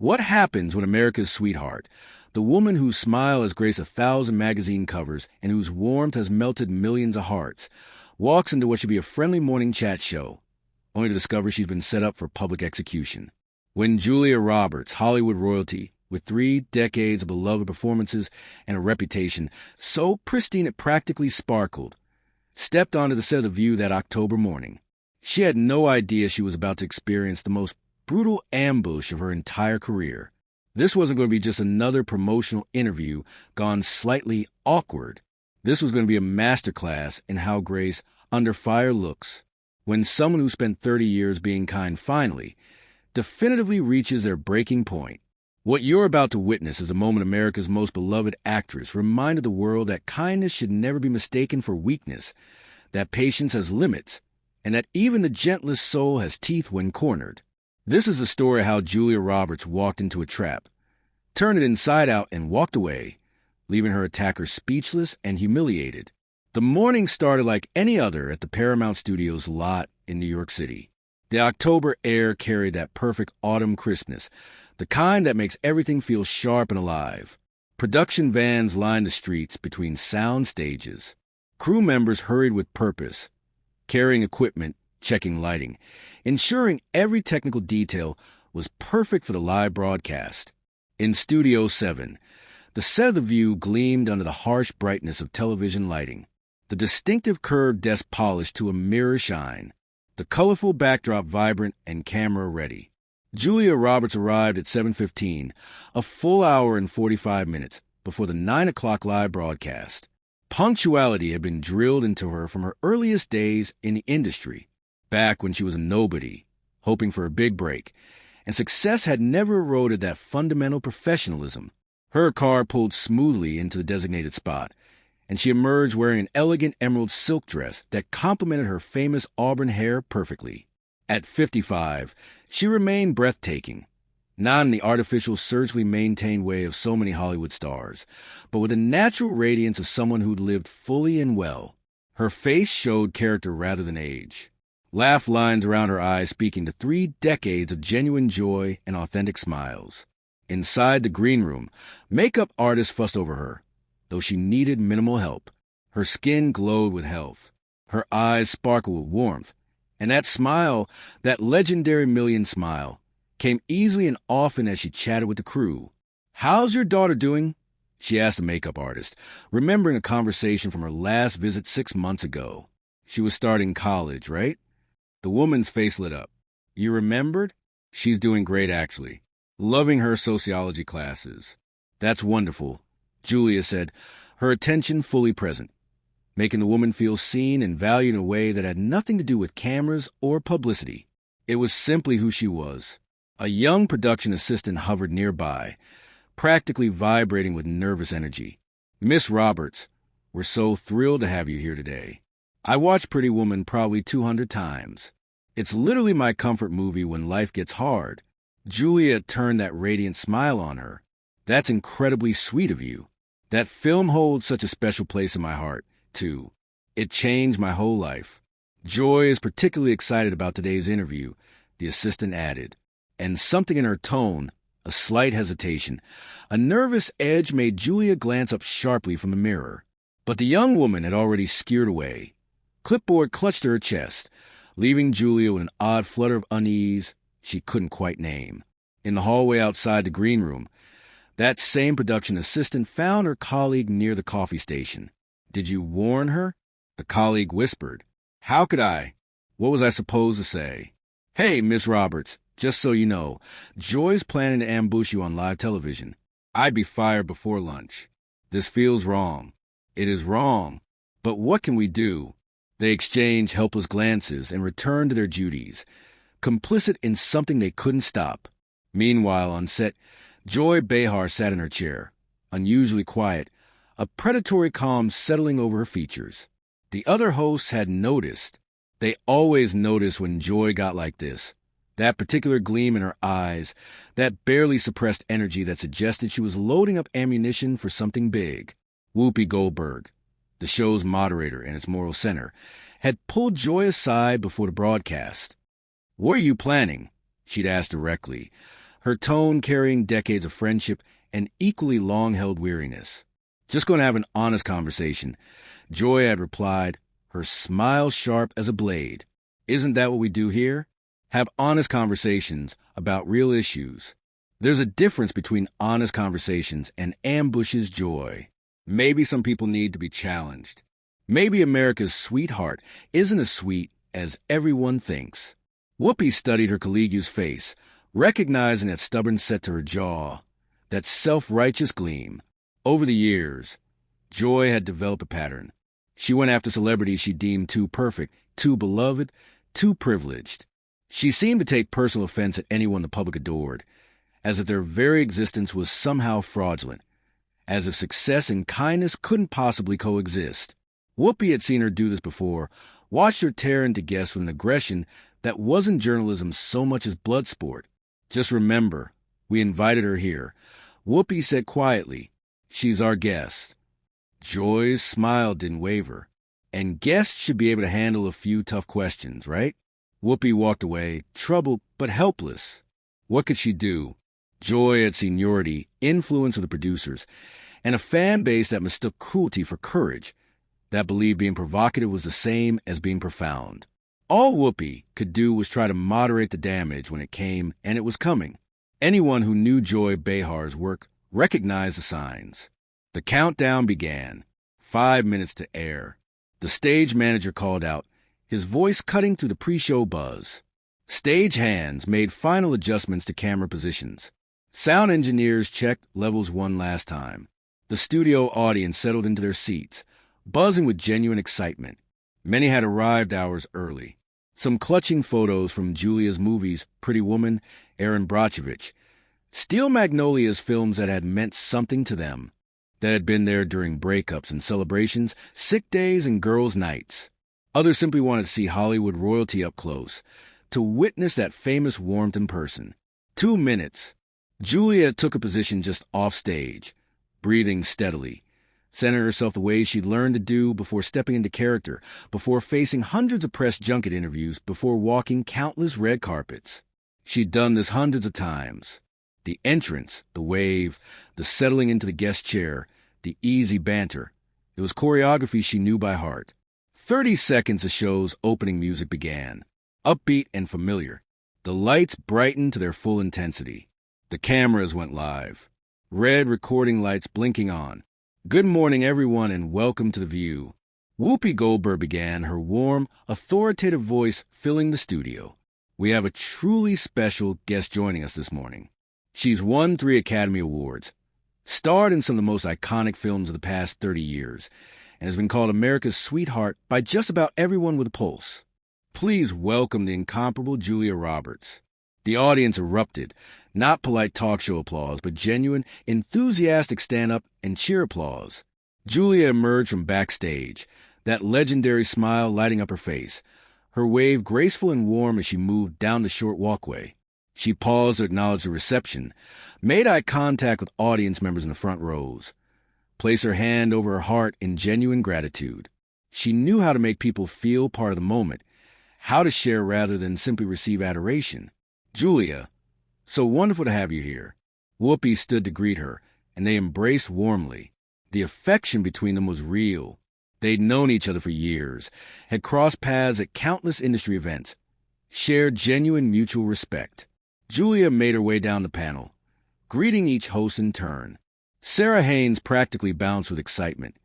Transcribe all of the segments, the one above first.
What happens when America's sweetheart, the woman whose smile has graced 1,000 magazine covers and whose warmth has melted millions of hearts, walks into what should be a friendly morning chat show, only to discover she's been set up for public execution? When Julia Roberts, Hollywood royalty, with 3 decades of beloved performances and a reputation so pristine it practically sparkled, stepped onto the set of The View that October morning, she had no idea she was about to experience the most brutal ambush of her entire career. This wasn't going to be just another promotional interview gone slightly awkward. This was going to be a masterclass in how grace under fire looks when someone who spent 30 years being kind finally, definitively reaches their breaking point. What you're about to witness is a moment America's most beloved actress reminded the world that kindness should never be mistaken for weakness, that patience has limits, and that even the gentlest soul has teeth when cornered. This is the story of how Julia Roberts walked into a trap, turned it inside out, and walked away, leaving her attacker speechless and humiliated. The morning started like any other at the Paramount Studios lot in New York City. The October air carried that perfect autumn crispness, the kind that makes everything feel sharp and alive. Production vans lined the streets between sound stages. Crew members hurried with purpose, carrying equipment, checking lighting, ensuring every technical detail was perfect for the live broadcast. In Studio 7, the set of The View gleamed under the harsh brightness of television lighting, the distinctive curved desk polished to a mirror shine, the colorful backdrop vibrant and camera ready. Julia Roberts arrived at 7:15, a full hour and 45 minutes before the 9 o'clock live broadcast. Punctuality had been drilled into her from her earliest days in the industry, back when she was a nobody, hoping for a big break, and success had never eroded that fundamental professionalism. Her car pulled smoothly into the designated spot, and she emerged wearing an elegant emerald silk dress that complemented her famous auburn hair perfectly. At 55, she remained breathtaking, not in the artificial, surgically maintained way of so many Hollywood stars, but with the natural radiance of someone who'd lived fully and well. Her face showed character rather than age, laugh lines around her eyes speaking to 3 decades of genuine joy and authentic smiles. Inside the green room, makeup artists fussed over her, though she needed minimal help. Her skin glowed with health, her eyes sparkled with warmth, and that smile, that legendary million smile, came easily and often as she chatted with the crew. "How's your daughter doing?" she asked the makeup artist, remembering a conversation from her last visit 6 months ago. She was starting college, right? The woman's face lit up. "You remembered? She's doing great, actually. Loving her sociology classes." "That's wonderful," Julia said, her attention fully present, making the woman feel seen and valued in a way that had nothing to do with cameras or publicity. It was simply who she was. A young production assistant hovered nearby, practically vibrating with nervous energy. "Miss Roberts, we're so thrilled to have you here today. I watched Pretty Woman probably 200 times. It's literally my comfort movie when life gets hard." Julia turned that radiant smile on her. "That's incredibly sweet of you. That film holds such a special place in my heart, too. It changed my whole life." "Joy is particularly excited about today's interview," the assistant added, and something in her tone, a slight hesitation, a nervous edge made Julia glance up sharply from the mirror. But the young woman had already skewed away. Clipboard clutched to her chest, leaving Julia with an odd flutter of unease she couldn't quite name. In the hallway outside the green room, that same production assistant found her colleague near the coffee station. "Did you warn her?" The colleague whispered. "How could I? What was I supposed to say?" "Hey, Miss Roberts, just so you know, Joy's planning to ambush you on live television. I'd be fired before lunch. This feels wrong." "It is wrong. But what can we do?" They exchanged helpless glances and returned to their duties, complicit in something they couldn't stop. Meanwhile, on set, Joy Behar sat in her chair, unusually quiet, a predatory calm settling over her features. The other hosts had noticed. They always noticed when Joy got like this. That particular gleam in her eyes, that barely suppressed energy that suggested she was loading up ammunition for something big. Whoopi Goldberg, the show's moderator and its moral center, had pulled Joy aside before the broadcast. "What are you planning?" she'd asked directly, her tone carrying decades of friendship and equally long-held weariness. "Just going to have an honest conversation," Joy had replied, her smile sharp as a blade. "Isn't that what we do here? Have honest conversations about real issues." There's a difference between honest conversations and ambushes, Joy. Maybe some people need to be challenged. Maybe America's sweetheart isn't as sweet as everyone thinks. Whoopi studied her colleague's face, recognizing that stubborn set to her jaw, that self-righteous gleam. Over the years, Joy had developed a pattern. She went after celebrities she deemed too perfect, too beloved, too privileged. She seemed to take personal offense at anyone the public adored, as if their very existence was somehow fraudulent, as if success and kindness couldn't possibly coexist. Whoopi had seen her do this before, watched her tear into guests with an aggression that wasn't journalism so much as blood sport. "Just remember, we invited her here," Whoopi said quietly. "She's our guest." Joy's smile didn't waver. "And guests should be able to handle a few tough questions, right?" Whoopi walked away, troubled but helpless. What could she do? Joy had seniority, influence with the producers, and a fan base that mistook cruelty for courage, that believed being provocative was the same as being profound. All Whoopi could do was try to moderate the damage when it came, and it was coming. Anyone who knew Joy Behar's work recognized the signs. The countdown began. 5 minutes to air. The stage manager called out, his voice cutting through the pre-show buzz. Stage hands made final adjustments to camera positions. Sound engineers checked levels one last time. The studio audience settled into their seats, buzzing with genuine excitement. Many had arrived hours early. Some clutching photos from Julia's movies, Pretty Woman, Erin Brockovich. Steel Magnolia's films that had meant something to them, that had been there during breakups and celebrations, sick days and girls' nights. Others simply wanted to see Hollywood royalty up close, to witness that famous warmth in person. 2 minutes. Julia took a position just off stage, breathing steadily, centering herself the way she'd learned to do before stepping into character, before facing hundreds of press junket interviews, before walking countless red carpets. She'd done this hundreds of times. The entrance, the wave, the settling into the guest chair, the easy banter. It was choreography she knew by heart. 30 seconds of show's opening music began, upbeat and familiar. The lights brightened to their full intensity. The cameras went live. Red recording lights blinking on. "Good morning, everyone, and welcome to The View." Whoopi Goldberg began, her warm, authoritative voice filling the studio. "We have a truly special guest joining us this morning. She's won 3 Academy Awards, starred in some of the most iconic films of the past 30 years, and has been called America's sweetheart by just about everyone with a pulse. Please welcome the incomparable Julia Roberts." The audience erupted, not polite talk show applause, but genuine, enthusiastic stand-up and cheer applause. Julia emerged from backstage, that legendary smile lighting up her face, her wave graceful and warm as she moved down the short walkway. She paused to acknowledge the reception, made eye contact with audience members in the front rows, placed her hand over her heart in genuine gratitude. She knew how to make people feel part of the moment, how to share rather than simply receive adoration. "Julia, so wonderful to have you here." Whoopi stood to greet her, and they embraced warmly. The affection between them was real. They'd known each other for years, had crossed paths at countless industry events, shared genuine mutual respect. Julia made her way down the panel, greeting each host in turn. Sarah Haynes practically bounced with excitement,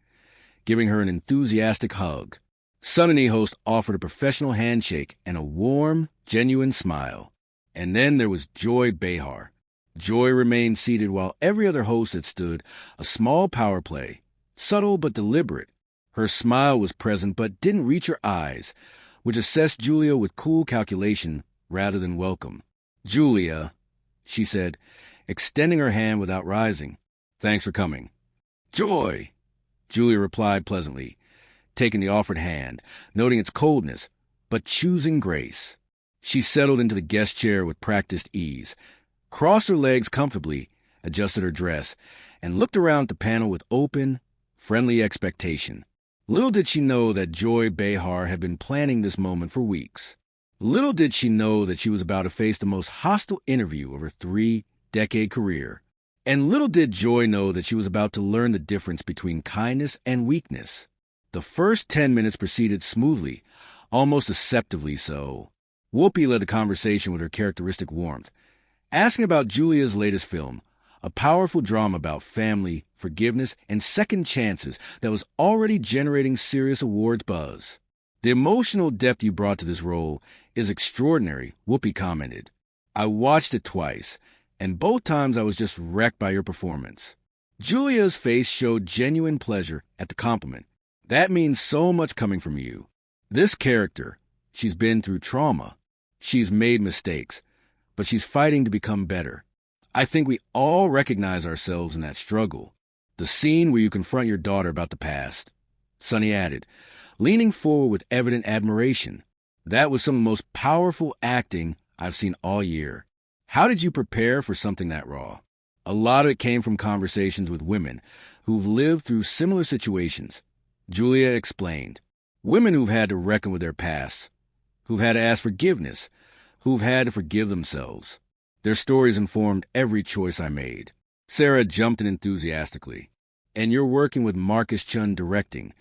giving her an enthusiastic hug. Sunny host offered a professional handshake and a warm, genuine smile. And then there was Joy Behar. Joy remained seated while every other host had stood, a small power play, subtle but deliberate. Her smile was present but didn't reach her eyes, which assessed Julia with cool calculation rather than welcome. "Julia," she said, extending her hand without rising. "Thanks for coming." "Joy," Julia replied pleasantly, taking the offered hand, noting its coldness, but choosing grace. She settled into the guest chair with practiced ease, crossed her legs comfortably, adjusted her dress, and looked around the panel with open, friendly expectation. Little did she know that Joy Behar had been planning this moment for weeks. Little did she know that she was about to face the most hostile interview of her 3-decade career. And little did Joy know that she was about to learn the difference between kindness and weakness. The first 10 minutes proceeded smoothly, almost deceptively so. Whoopi led the conversation with her characteristic warmth, asking about Julia's latest film, a powerful drama about family, forgiveness, and second chances that was already generating serious awards buzz. The emotional depth you brought to this role is extraordinary, Whoopi commented. I watched it twice, and both times I was just wrecked by your performance. Julia's face showed genuine pleasure at the compliment. That means so much coming from you. This character, she's been through trauma. She's made mistakes, but she's fighting to become better. I think we all recognize ourselves in that struggle. The scene where you confront your daughter about the past. Sonny added, leaning forward with evident admiration. That was some of the most powerful acting I've seen all year. How did you prepare for something that raw? A lot of it came from conversations with women who've lived through similar situations. Julia explained. Women who've had to reckon with their past, who've had to ask forgiveness, who've had to forgive themselves. Their stories informed every choice I made. Sarah jumped in enthusiastically. And you're working with Marcus Chun directing,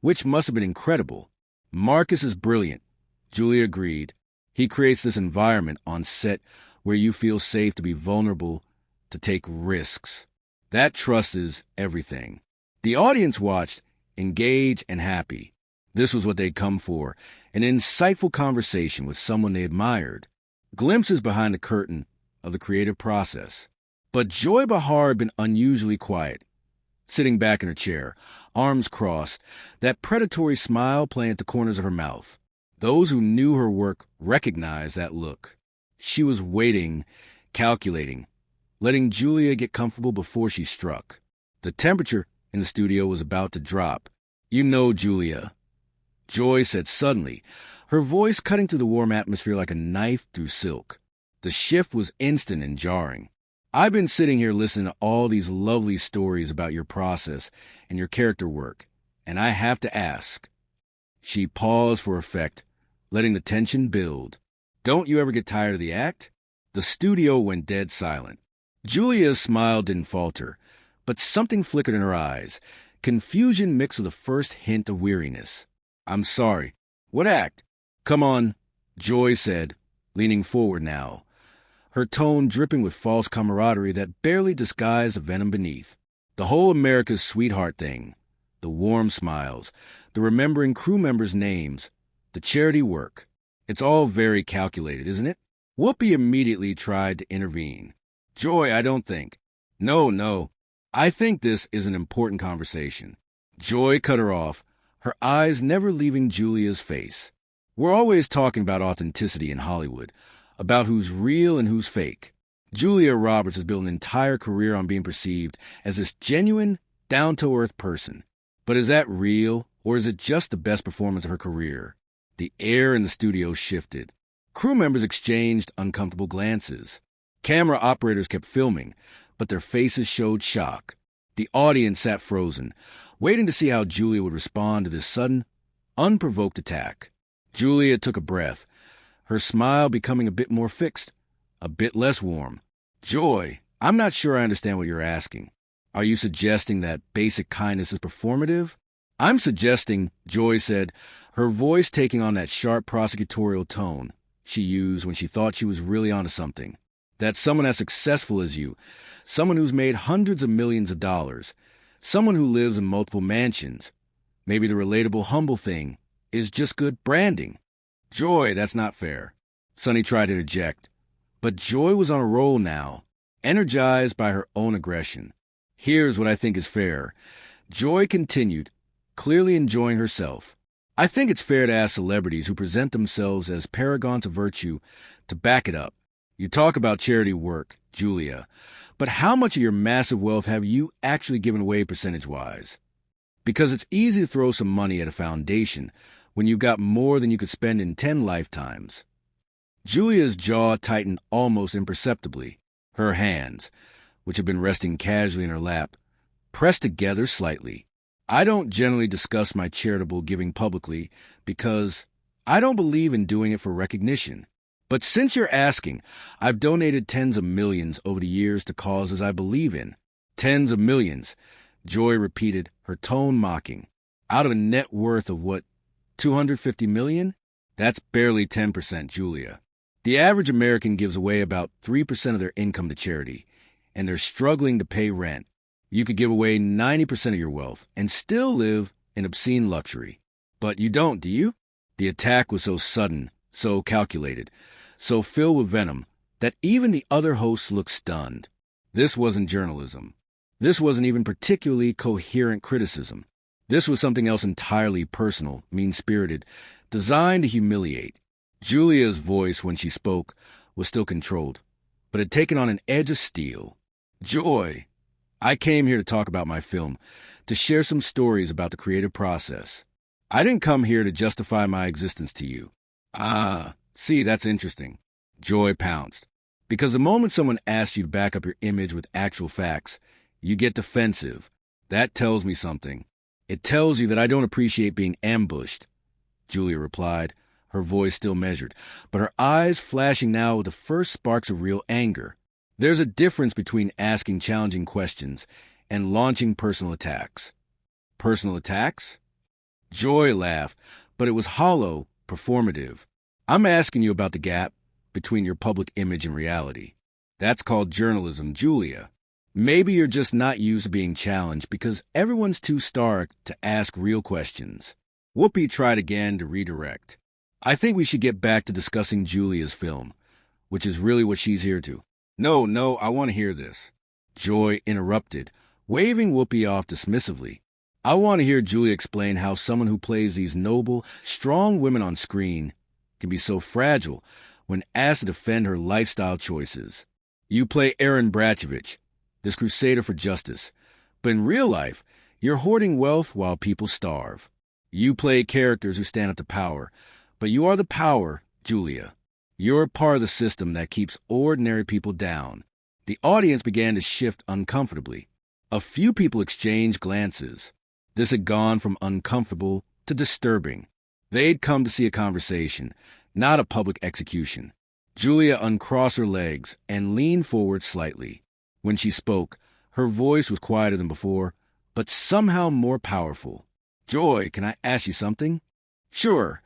which must have been incredible. Marcus is brilliant, Julia agreed. He creates this environment on set where you feel safe to be vulnerable, to take risks. That trust is everything. The audience watched, engaged and happy. This was what they'd come for, an insightful conversation with someone they admired. Glimpses behind the curtain of the creative process. But Joy Behar had been unusually quiet, sitting back in her chair, arms crossed, that predatory smile playing at the corners of her mouth. Those who knew her work recognized that look. She was waiting, calculating, letting Julia get comfortable before she struck. The temperature in the studio was about to drop. You know, Julia, Joy said suddenly, her voice cutting through the warm atmosphere like a knife through silk. The shift was instant and jarring. I've been sitting here listening to all these lovely stories about your process and your character work, and I have to ask. She paused for effect, letting the tension build. Don't you ever get tired of the act? The studio went dead silent. Julia's smile didn't falter, but something flickered in her eyes, confusion mixed with the first hint of weariness. I'm sorry. What act? Come on, Joy said, leaning forward now, her tone dripping with false camaraderie that barely disguised the venom beneath. The whole America's Sweetheart thing, the warm smiles, the remembering crew members' names, the charity work. It's all very calculated, isn't it? Whoopi immediately tried to intervene. Joy, I don't think. No. I think this is an important conversation. Joy cut her off, her eyes never leaving Julia's face. We're always talking about authenticity in Hollywood, about who's real and who's fake. Julia Roberts has built an entire career on being perceived as this genuine, down-to-earth person. But is that real, or is it just the best performance of her career? The air in the studio shifted. Crew members exchanged uncomfortable glances. Camera operators kept filming, but their faces showed shock. The audience sat frozen, waiting to see how Julia would respond to this sudden, unprovoked attack. Julia took a breath, her smile becoming a bit more fixed, a bit less warm. Joy, I'm not sure I understand what you're asking. Are you suggesting that basic kindness is performative? I'm suggesting, Joy said, her voice taking on that sharp prosecutorial tone she used when she thought she was really onto something, that someone as successful as you, someone who's made hundreds of millions of dollars, someone who lives in multiple mansions, maybe the relatable humble thing is just good branding. Joy, that's not fair. Sonny tried to interject, but Joy was on a roll now, energized by her own aggression. Here's what I think is fair. Joy continued, clearly enjoying herself. I think it's fair to ask celebrities who present themselves as paragons of virtue to back it up. You talk about charity work, Julia, but how much of your massive wealth have you actually given away percentage-wise? Because it's easy to throw some money at a foundation when you've got more than you could spend in 10 lifetimes. Julia's jaw tightened almost imperceptibly. Her hands, which had been resting casually in her lap, pressed together slightly. I don't generally discuss my charitable giving publicly because I don't believe in doing it for recognition. But since you're asking, I've donated tens of millions over the years to causes I believe in. Tens of millions, Joy repeated, her tone mocking. Out of a net worth of what, 250 million? That's barely 10%, Julia. The average American gives away about 3% of their income to charity, and they're struggling to pay rent. You could give away 90% of your wealth and still live in obscene luxury. But you don't, do you? The attack was so sudden, so calculated, so filled with venom, that even the other hosts looked stunned. This wasn't journalism. This wasn't even particularly coherent criticism. This was something else entirely personal, mean-spirited, designed to humiliate. Julia's voice, when she spoke, was still controlled, but had taken on an edge of steel. Joy, I came here to talk about my film, to share some stories about the creative process. I didn't come here to justify my existence to you. Ah, see, that's interesting. Joy pounced. Because the moment someone asks you to back up your image with actual facts, you get defensive. That tells me something. It tells you that I don't appreciate being ambushed. Julia replied, her voice still measured, but her eyes flashing now with the first sparks of real anger. There's a difference between asking challenging questions and launching personal attacks. Personal attacks? Joy laughed, but it was hollow, performative. I'm asking you about the gap between your public image and reality. That's called journalism, Julia. Maybe you're just not used to being challenged because everyone's too stark to ask real questions. Whoopi tried again to redirect. I think we should get back to discussing Julia's film, which is really what she's here to. No, I want to hear this. Joy interrupted, waving Whoopi off dismissively. I want to hear Julia explain how someone who plays these noble, strong women on screen can be so fragile when asked to defend her lifestyle choices. You play Erin Brachovich, this crusader for justice, but in real life, you're hoarding wealth while people starve. You play characters who stand up to power, but you are the power, Julia. You're part of the system that keeps ordinary people down. The audience began to shift uncomfortably. A few people exchanged glances. This had gone from uncomfortable to disturbing. They'd come to see a conversation, not a public execution. Julia uncrossed her legs and leaned forward slightly. When she spoke, her voice was quieter than before, but somehow more powerful. Joy, can I ask you something? Sure,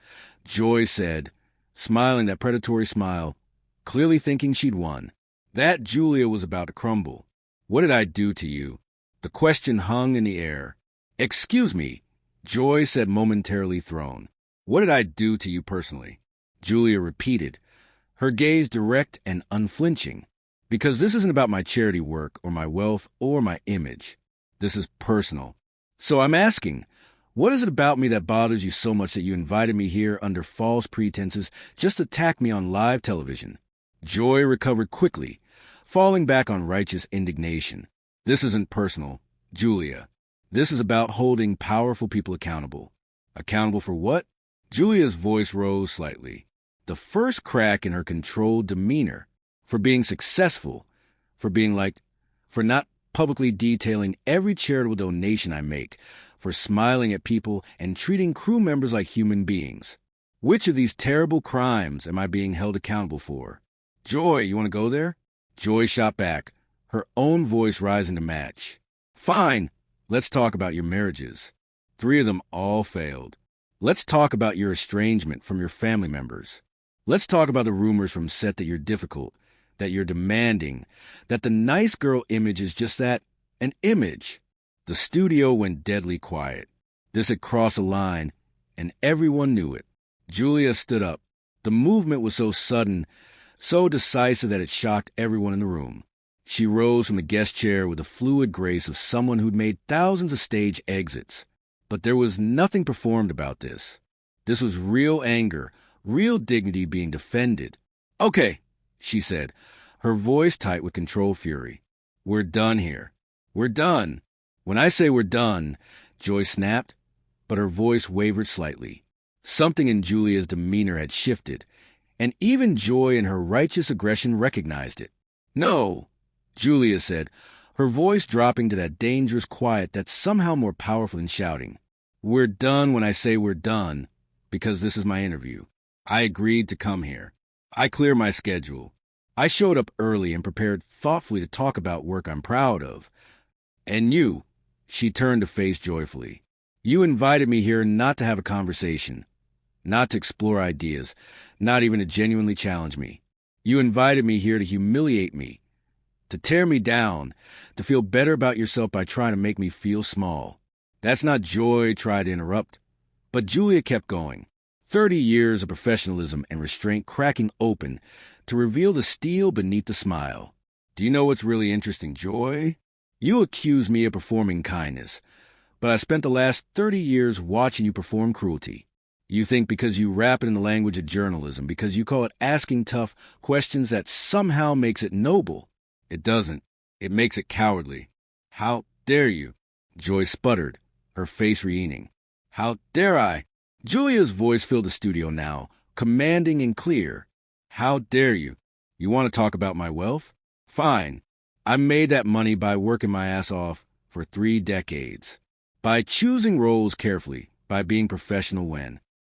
Joy said, smiling that predatory smile, clearly thinking she'd won. That Julia was about to crumble. What did I do to you? The question hung in the air. Excuse me, Joy said, momentarily thrown. What did I do to you personally? Julia repeated, her gaze direct and unflinching. Because this isn't about my charity work or my wealth or my image. This is personal. So I'm asking, what is it about me that bothers you so much that you invited me here under false pretenses just to attack me on live television? Joy recovered quickly, falling back on righteous indignation. This isn't personal, Julia. This is about holding powerful people accountable. Accountable for what? Julia's voice rose slightly. The first crack in her controlled demeanor. For being successful, for being liked, for not publicly detailing every charitable donation I make, for smiling at people and treating crew members like human beings. Which of these terrible crimes am I being held accountable for? Joy, you want to go there? Joy shot back, her own voice rising to match. Fine, let's talk about your marriages. 3 of them all failed. Let's talk about your estrangement from your family members. Let's talk about the rumors from set that you're difficult, that you're demanding, that the nice girl image is just that, an image. The studio went deadly quiet. This had crossed a line, and everyone knew it. Julia stood up. The movement was so sudden, so decisive that it shocked everyone in the room. She rose from the guest chair with the fluid grace of someone who'd made thousands of stage exits. But there was nothing performed about this. This was real anger, real dignity being defended. Okay, she said, her voice tight with controlled fury. We're done here. We're done. When I say we're done, Joy snapped, but her voice wavered slightly. Something in Julia's demeanor had shifted, and even Joy in her righteous aggression recognized it. No, Julia said, her voice dropping to that dangerous quiet that's somehow more powerful than shouting. We're done when I say we're done, because this is my interview. I agreed to come here. I clear my schedule. I showed up early and prepared thoughtfully to talk about work I'm proud of. And you, she turned to face joyfully. You invited me here not to have a conversation, not to explore ideas, not even to genuinely challenge me. You invited me here to humiliate me, to tear me down, to feel better about yourself by trying to make me feel small. That's not joy, tried to interrupt. But Julia kept going. 30 years of professionalism and restraint cracking open to reveal the steel beneath the smile. Do you know what's really interesting, Joy? You accuse me of performing kindness, but I spent the last 30 years watching you perform cruelty. You think because you rap it in the language of journalism, because you call it asking tough questions, that somehow makes it noble. It doesn't. It makes it cowardly. How dare you? Joy sputtered, her face re-eating. How dare I? Julia's voice filled the studio now, commanding and clear. How dare you? You want to talk about my wealth? Fine. I made that money by working my ass off for 3 decades. By choosing roles carefully, by being professional when.